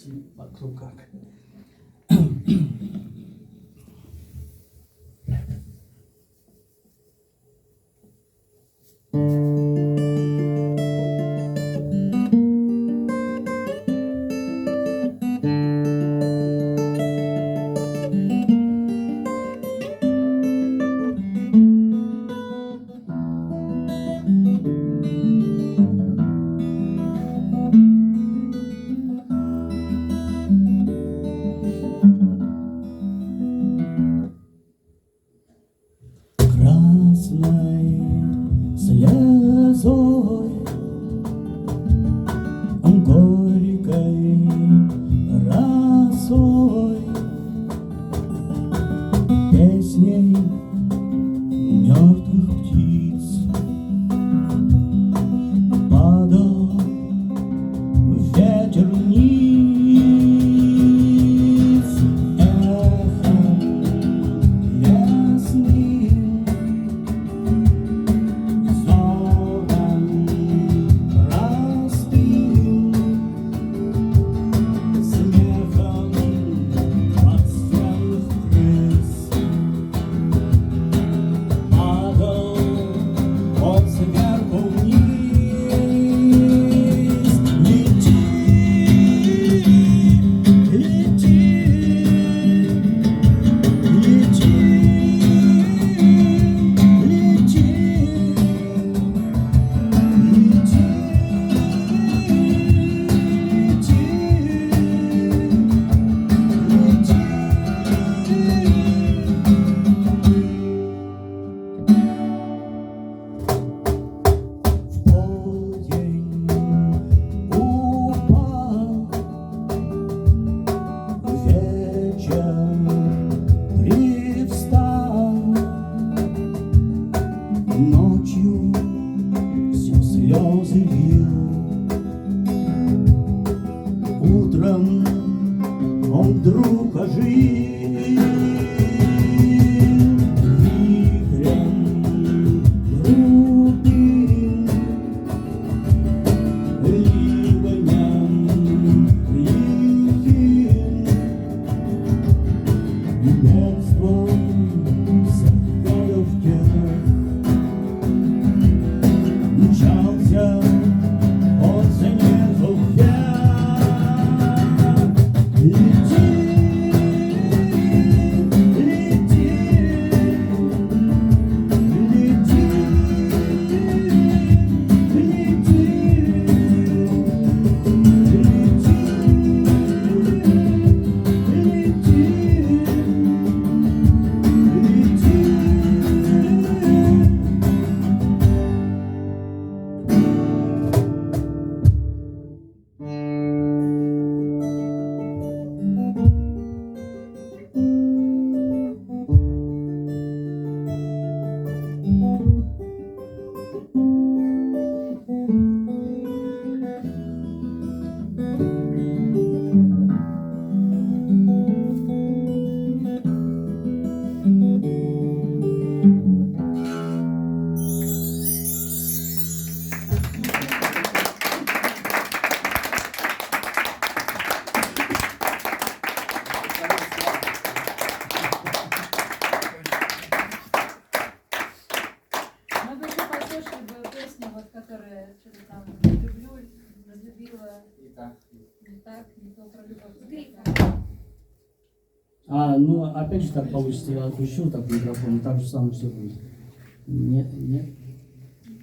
идти вокруг как. Красной слезой, горькой росой, песней мертвых птиц падал ветер вниз, эхом лесным зором простым, смехом подземных крыс падал он сверху вниз. Лети, лети, лети, лети, в полдень упал вечер, привстал ночью, все слезы лил. Утром он вдруг ожил, вихрем крутым, ливнем лихим, бегством всех городов тех мчался он снизу вверх. Лети, лети, лети, лети, Мы бы еще послушали бы песню, вот, которая что-то там люблю, разлюбила, не так, не то про любовь. С грифом. Ну опять же так получится, я отпущу так микрофон, так же самое все будет. Нет, нет.